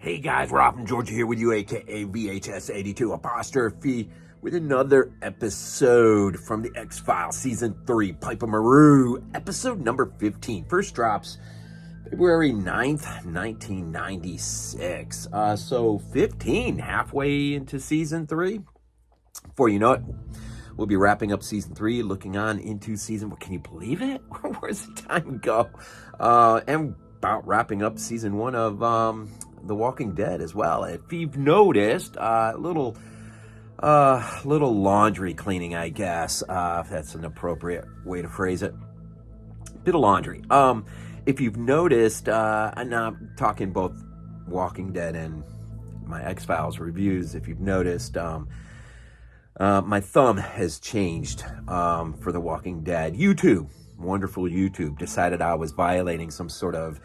Hey guys, Rob from Georgia here with you, aka VHS82 apostrophe, with another episode from the X-Files Season 3, Piper Maru, episode number 15. First drops February 9th, 1996. So 15, halfway into Season 3. Before you know it, we'll be wrapping up Season 3, looking on into Season... Can you believe it? Where's the time go? And about wrapping up Season 1 of... The Walking Dead as well. If you've noticed, little laundry cleaning, I guess, if that's an appropriate way to phrase it. Bit of laundry. If you've noticed, and I'm talking both Walking Dead and my X-Files reviews, if you've noticed, my thumb has changed for The Walking Dead. YouTube, wonderful YouTube, decided I was violating some sort of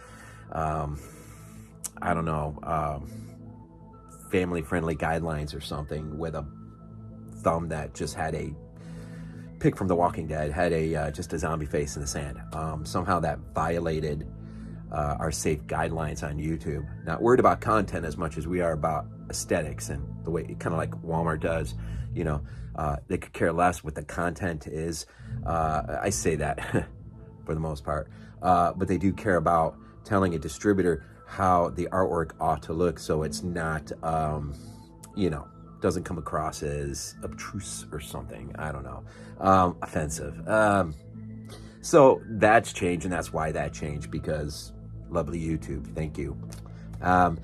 I don't know, family-friendly guidelines or something with a thumb that just had a pic from The Walking Dead, had a just a zombie face in the sand. Somehow that violated our safe guidelines on YouTube. Not worried about content as much as we are about aesthetics and the way, kind of like Walmart does. You know, they could care less what the content is. I say that for the most part, but they do care about telling a distributor how the artwork ought to look, so it's not, doesn't come across as obtruse or something. I don't know, offensive. So that's changed, and that's why that changed, because lovely YouTube, thank you. And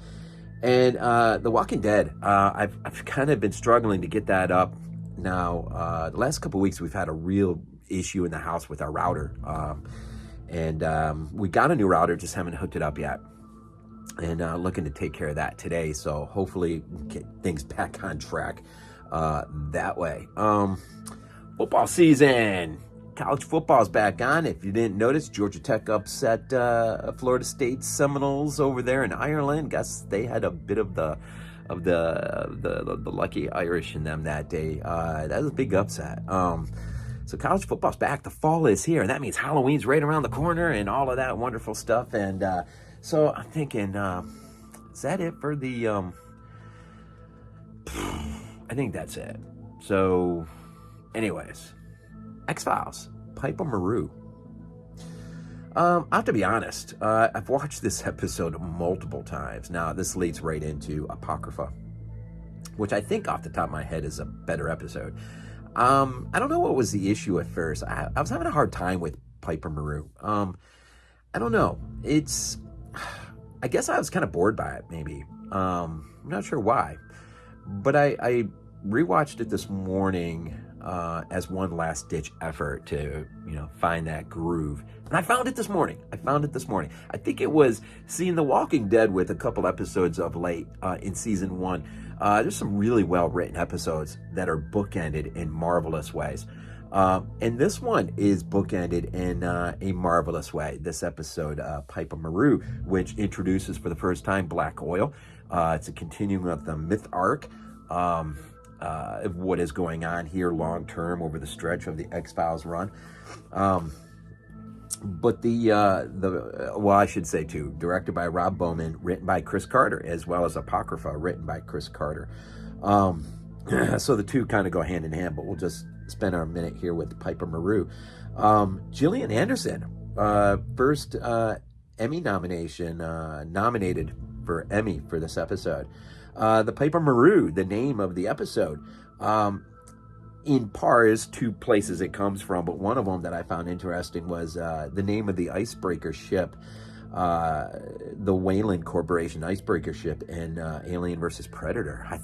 The Walking Dead, I've kind of been struggling to get that up now. The last couple of weeks, we've had a real issue in the house with our router, and we got a new router, just haven't hooked it up yet. And looking to take care of that today, so hopefully get things back on track that way. Football season, college football's back on. If you didn't notice, Georgia Tech upset Florida State Seminoles over there in Ireland. Guess they had a bit of the lucky Irish in them that day. That was a big upset. So college football's back. The fall is here, and that means Halloween's right around the corner and all of that wonderful stuff. And so I'm thinking, is that it for the, I think that's it. So anyways, X-Files, Piper Maru. I have to be honest, I've watched this episode multiple times. Now, this leads right into Apocrypha, which I think off the top of my head is a better episode. I don't know what was the issue at first. I was having a hard time with Piper Maru. I don't know. I guess I was kind of bored by it, maybe. I'm not sure why. But I rewatched it this morning as one last-ditch effort to, find that groove. And I found it this morning. I think it was seeing The Walking Dead with a couple episodes of late in Season 1. There's some really well-written episodes that are bookended in marvelous ways. And this one is bookended in a marvelous way. This episode, Piper Maru, which introduces for the first time black oil. It's a continuing of the myth arc of what is going on here long-term over the stretch of the X-Files run. But I should say too, directed by Rob Bowman, written by Chris Carter, as well as Apocrypha, written by Chris Carter. So the two kind of go hand in hand, but we'll just spend our minute here with Piper Maru. Gillian Anderson, first Emmy nomination, nominated for Emmy for this episode. The Piper Maru, the name of the episode, in pars, two places it comes from, but one of them that I found interesting was the name of the icebreaker ship, the Wayland Corporation icebreaker ship in Alien vs. Predator. I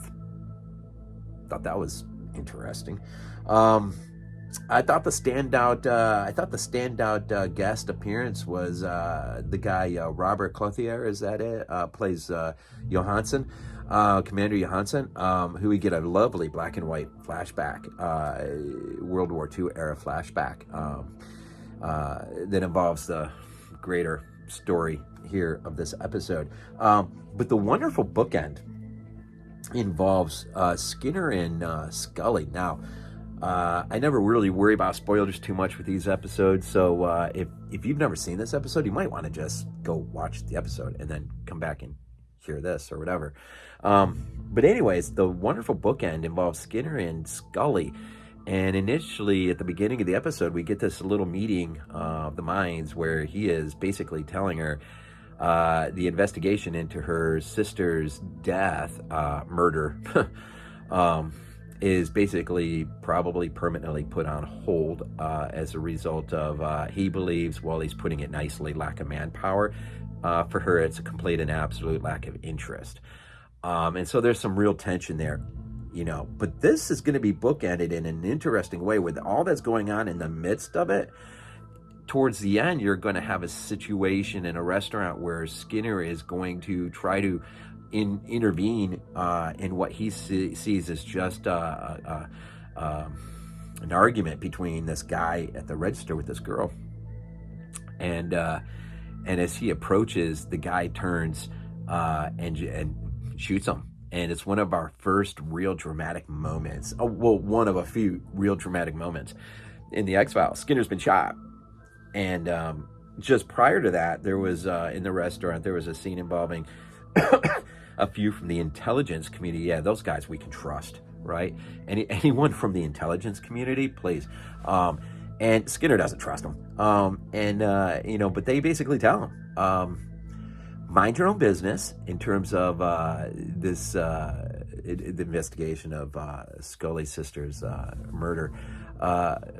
thought that was interesting. I thought the standout guest appearance was the guy Robert Clothier. Is that it? Plays Johansen, Commander Johansen, who we get a lovely black and white flashback, World War II era flashback that involves the greater story here of this episode. But the wonderful bookend involves Skinner and Scully. Now, I never really worry about spoilers too much with these episodes, so if you've never seen this episode, you might want to just go watch the episode and then come back and hear this or whatever. But anyways, the wonderful bookend involves Skinner and Scully. And initially, at the beginning of the episode, we get this little meeting of the minds where he is basically telling her the investigation into her sister's death, murder, is basically probably permanently put on hold as a result of, he believes, well, he's putting it nicely, lack of manpower. For her, it's a complete and absolute lack of interest. And so there's some real tension there. But this is going to be bookended in an interesting way with all that's going on in the midst of it. Towards the end, you're going to have a situation in a restaurant where Skinner is going to try to intervene in what he sees as just an argument between this guy at the register with this girl. And as he approaches, the guy turns and shoots him. And it's one of our first real dramatic moments. One of a few real dramatic moments in the X-Files. Skinner's been shot. And just prior to that, there was, in the restaurant, there was a scene involving a few from the intelligence community. Yeah, those guys we can trust, right? Anyone from the intelligence community, please. And Skinner doesn't trust them. But they basically tell him, mind your own business in terms of the investigation of Scully's sister's murder.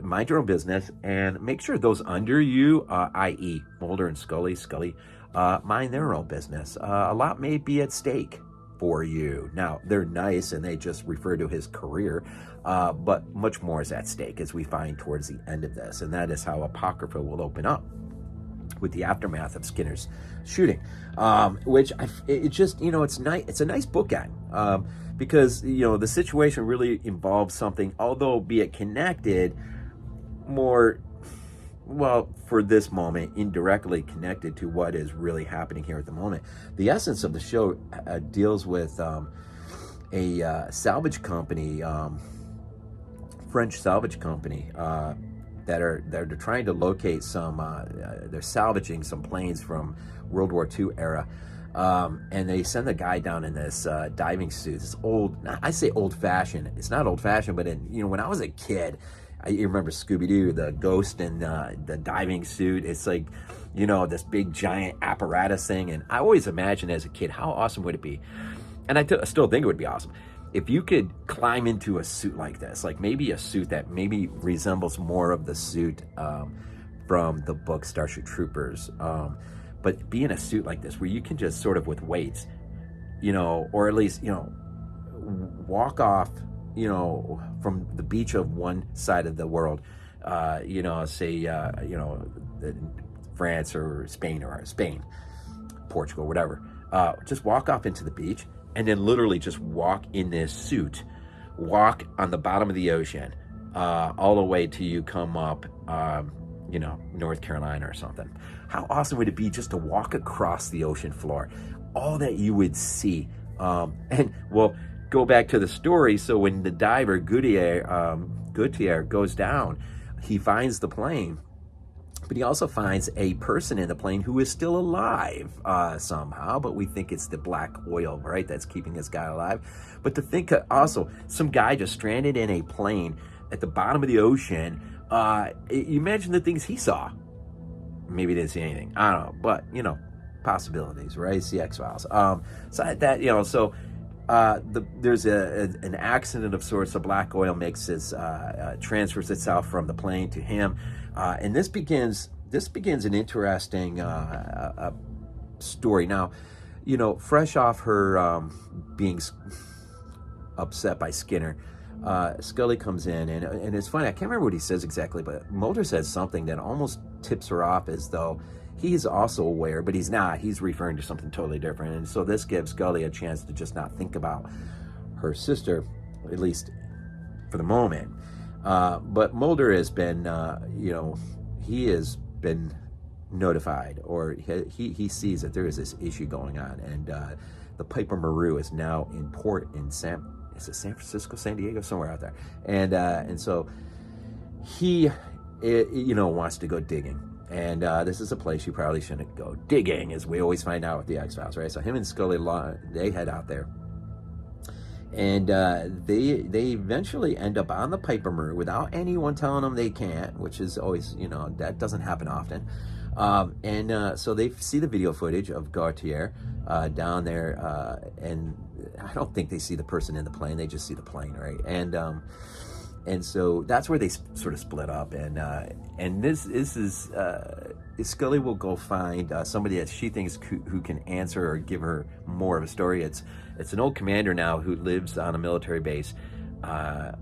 Mind your own business and make sure those under you, i.e. Mulder and Scully, mind their own business. A lot may be at stake for you. Now, they're nice and they just refer to his career, but much more is at stake as we find towards the end of this. And that is how Apocrypha will open up with the aftermath of Skinner's shooting, which it's nice. It's a nice bookend because the situation really involves something, although be it connected, more, well, for this moment, indirectly connected to what is really happening here at the moment. The essence of the show deals with a salvage company, French salvage company. They're trying to locate some, they're salvaging some planes from World War II era. And they send the guy down in this diving suit. This old, I say old-fashioned. It's not old-fashioned, but when I was a kid, you remember Scooby-Doo, the ghost in the diving suit. It's like, this big giant apparatus thing. And I always imagined as a kid, how awesome would it be? And I still think it would be awesome if you could climb into a suit like this, like maybe a suit that maybe resembles more of the suit from the book Starship Troopers, but be in a suit like this where you can just sort of with weights, or at least, walk off, from the beach of one side of the world, say, France or Spain, Portugal, whatever, just walk off into the beach and then literally just walk in this suit, walk on the bottom of the ocean, all the way till you come up, North Carolina or something. How awesome would it be just to walk across the ocean floor? All that you would see. Go back to the story. So when the diver, Clothier, goes down, he finds the plane. But he also finds a person in the plane who is still alive somehow, but we think it's the black oil, right, that's keeping this guy alive. But to think also, some guy just stranded in a plane at the bottom of the ocean, you imagine the things he saw. Maybe he didn't see anything. I don't know, but, possibilities, right? It's the X-Files. There's an accident of sorts. The black oil transfers itself from the plane to him. And this begins an interesting story. Now, fresh off her being upset by Skinner, Scully comes in, and it's funny, I can't remember what he says exactly, but Mulder says something that almost tips her off as though he's also aware, but he's not. He's referring to something totally different. And so this gives Scully a chance to just not think about her sister, at least for the moment. But Mulder has been, he has been notified, or he sees that there is this issue going on. And the Piper Maru is now in port in San Francisco, San Diego, somewhere out there. And so he, wants to go digging. And this is a place you probably shouldn't go digging, as we always find out with the X-Files, right? So him and Scully, they head out there. And they eventually end up on the Piper Maru without anyone telling them they can't, which is always, that doesn't happen often. So they see the video footage of Gautier down there, and I don't think they see the person in the plane. They just see the plane, right? And so that's where they sort of split up. And this is Scully will go find somebody that she thinks who can answer or give her more of a story. It's an old commander now who lives on a military base. God,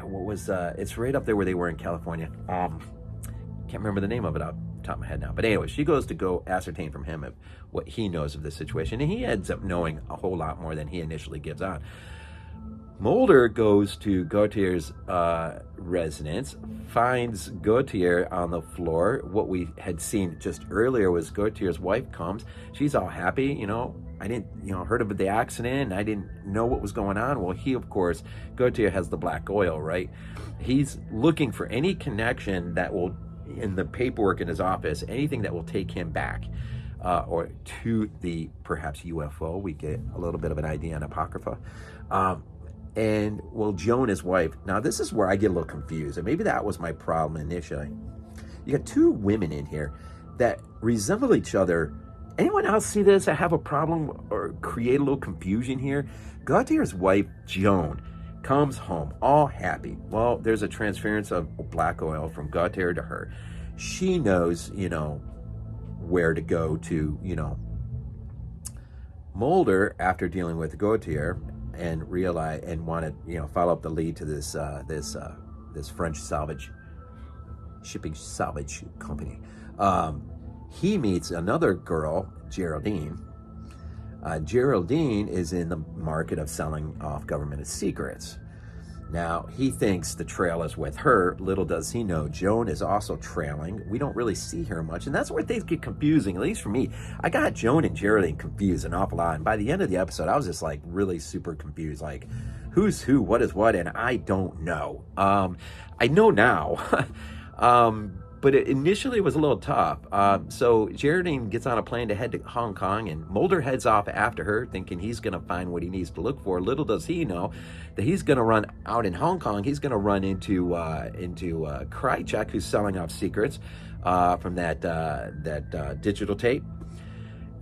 what was it's right up there where they were in California. Can't remember the name of it off the top of my head now. But anyway, she goes to go ascertain from him what he knows of this situation, and he ends up knowing a whole lot more than he initially gives on. Mulder goes to Gautier's residence, finds Gautier on the floor. What we had seen just earlier was Gautier's wife comes. She's all happy, I didn't, heard of the accident. I didn't know what was going on. Well, he, of course, Gautier has the black oil, right? He's looking for any connection that will, in the paperwork in his office, anything that will take him back or to the perhaps UFO. We get a little bit of an idea on Apocrypha. And well, Joan, his wife. Now, this is where I get a little confused, and maybe that was my problem initially. You got two women in here that resemble each other. Anyone else see this? I have a problem or create a little confusion here. Gautier's wife, Joan, comes home all happy. Well, there's a transference of black oil from Gautier to her. She knows, where to go to, Mulder, after dealing with Gautier and realize and want to, follow up the lead to this French shipping salvage company. He meets another girl, Geraldine. Geraldine is in the market of selling off government secrets. Now, he thinks the trail is with her. Little does he know, Joan is also trailing. We don't really see her much, and that's where things get confusing, at least for me. I got Joan and Geraldine confused an awful lot, and by the end of the episode, I was just like really super confused, like who's who, what is what, and I don't know. I know now. But it initially was a little tough. So Geraldine gets on a plane to head to Hong Kong, and Mulder heads off after her, thinking he's going to find what he needs to look for. Little does he know that he's going to run out in Hong Kong. He's going to run into Krychek, who's selling off secrets from that digital tape.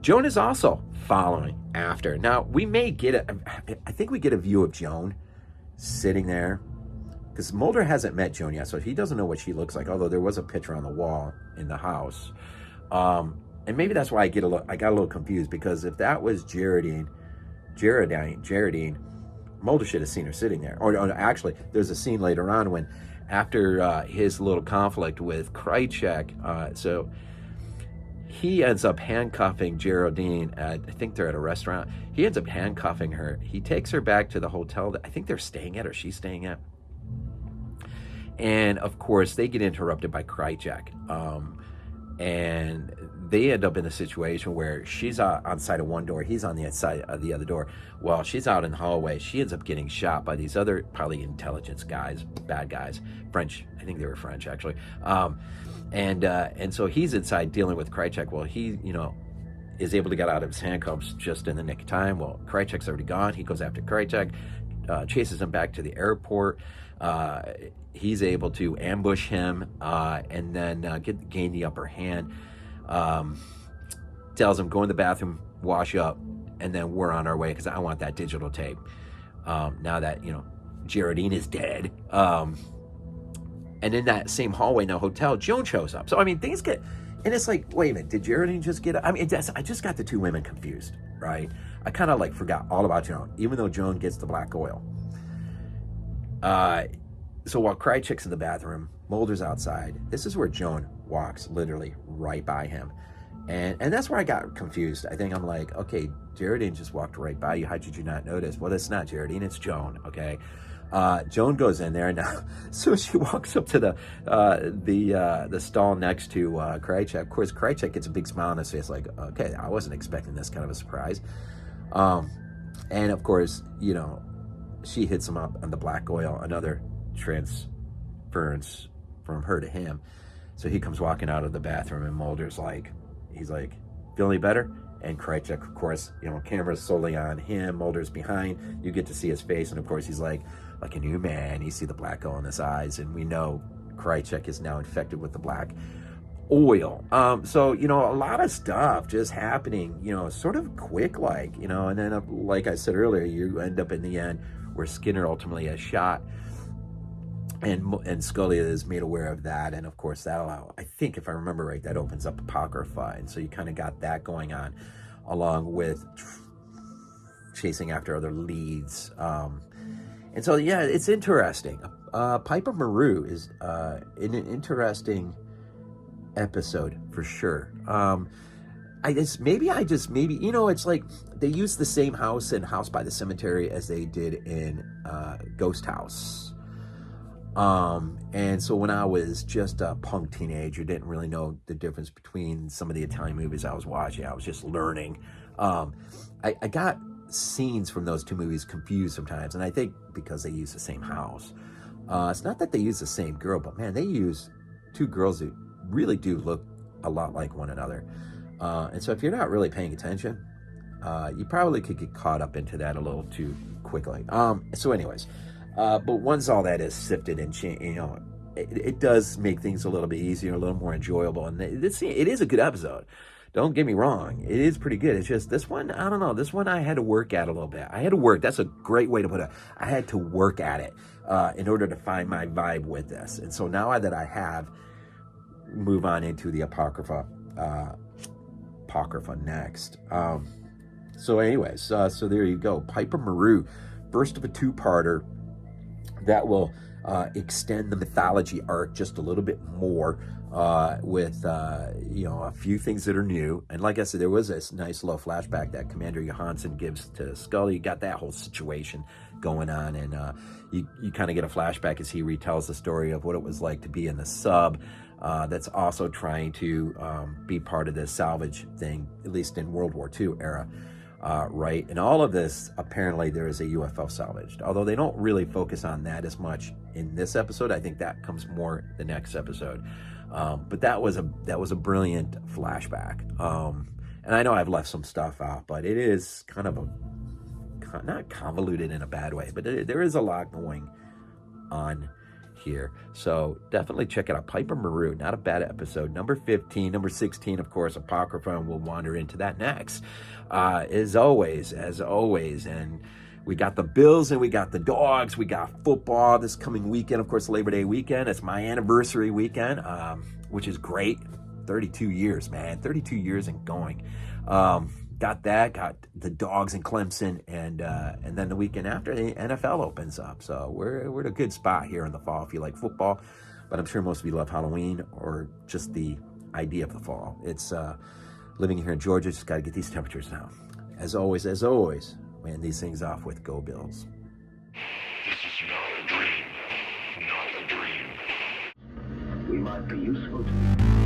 Joan is also following after. Now, we may get I think we get a view of Joan sitting there, because Mulder hasn't met Joan yet, so he doesn't know what she looks like, although there was a picture on the wall in the house. And maybe that's why I got a little confused, because if that was Geraldine, Mulder should have seen her sitting there. Or actually, there's a scene later on when, after his little conflict with Krychek, so he ends up handcuffing Geraldine I think they're at a restaurant. He ends up handcuffing her. He takes her back to the hotel that I think they're staying at, or she's staying at. And of course, they get interrupted by Krychek. And they end up in a situation where she's on side of one door, he's on the side of the other door. While she's out in the hallway, she ends up getting shot by these other, probably intelligence guys, bad guys, French. I think they were French, actually. And so he's inside dealing with Krychek. Well, he, is able to get out of his handcuffs just in the nick of time. Well, Krychek's already gone. He goes after Krychek, chases him back to the airport. He's able to ambush him and then gain the upper hand. Tells him, go in the bathroom, wash up, and then we're on our way, because I want that digital tape. Now that, Geraldine is dead. And in that same hallway in the hotel, Joan shows up. So, I mean, things get... And it's like, wait a minute, did Geraldine just get... I just got the two women confused, right? I kind of forgot all about Joan, even though Joan gets the black oil. So while Krychek's in the bathroom, Mulder's outside. This is where Joan walks literally right by him. And that's where I got confused. I think I'm like, okay, Geraldine just walked right by you. How did you not notice? Well, it's not Geraldine, it's Joan, okay? Joan goes in there now. So she walks up to the stall next to Krychek. Of course, Krychek gets a big smile on his face, like, okay, I wasn't expecting this kind of a surprise. And of course, she hits him up on the black oil, another transference from her to him. So he comes walking out of the bathroom, and Mulder's like, he's like, feel any better? And Krychek, of course, camera's solely on him. Mulder's behind. You get to see his face, and of course he's like a new man. You see the black oil in his eyes, and we know Krychek is now infected with the black oil. So a lot of stuff just happening, sort of quick, and then like I said earlier, you end up in the end where Skinner ultimately is shot, and Scully is made aware of that, and of course that'll, I think if I remember right, that opens up Apocrypha, and so you kind of got that going on, along with chasing after other leads, and so yeah, it's interesting. Piper Maru is an interesting episode for sure. Maybe it's like they use the same house in House by the Cemetery as they did in Ghost House. And so when I was just a punk teenager, didn't really know the difference between some of the Italian movies I was watching. I was just learning. I got scenes from those two movies confused sometimes, and I think because they use the same house. It's not that they use the same girl, but man, they use two girls that really do look a lot like one another. And so if you're not really paying attention, you probably could get caught up into that a little too quickly. So anyways, but once all that is sifted and it does make things a little bit easier, a little more enjoyable. And it is a good episode. Don't get me wrong. It is pretty good. It's just this one, I don't know. This one I had to work at a little bit. I had to work. That's a great way to put it. I had to work at it in order to find my vibe with this. And so now that I have, move on into the Apocrypha next. So anyways, so there you go. Piper Maru, first of a two-parter that will extend the mythology arc just a little bit more with a few things that are new. And like I said, there was this nice little flashback that Commander Johansen gives to Scully. You got that whole situation going on, and you kind of get a flashback as he retells the story of what it was like to be in the sub that's also trying to be part of this salvage thing, at least in World War II era. Right, and all of this, apparently there is a UFO salvaged, although they don't really focus on that as much in this episode. I think that comes more the next episode, but that was a brilliant flashback, and I know I've left some stuff out, but it is kind of not convoluted in a bad way, but there is a lot going on here, so definitely check it out. Piper Maru, not a bad episode. Number 15, number 16, of course, Apocrypha, and we'll wander into that next. As always, and we got the Bills and we got the Dogs. We got football this coming weekend, of course, Labor Day weekend. It's my anniversary weekend, which is great. 32 years, man. 32 years and going. Got the Dogs in Clemson, and then the weekend after, the NFL opens up. So we're in a good spot here in the fall if you like football, but I'm sure most of you love Halloween or just the idea of the fall. It's living here in Georgia, just got to get these temperatures down. As always, we end these things off with Go Bills. This is not a dream. Not a dream. We might be useful to you.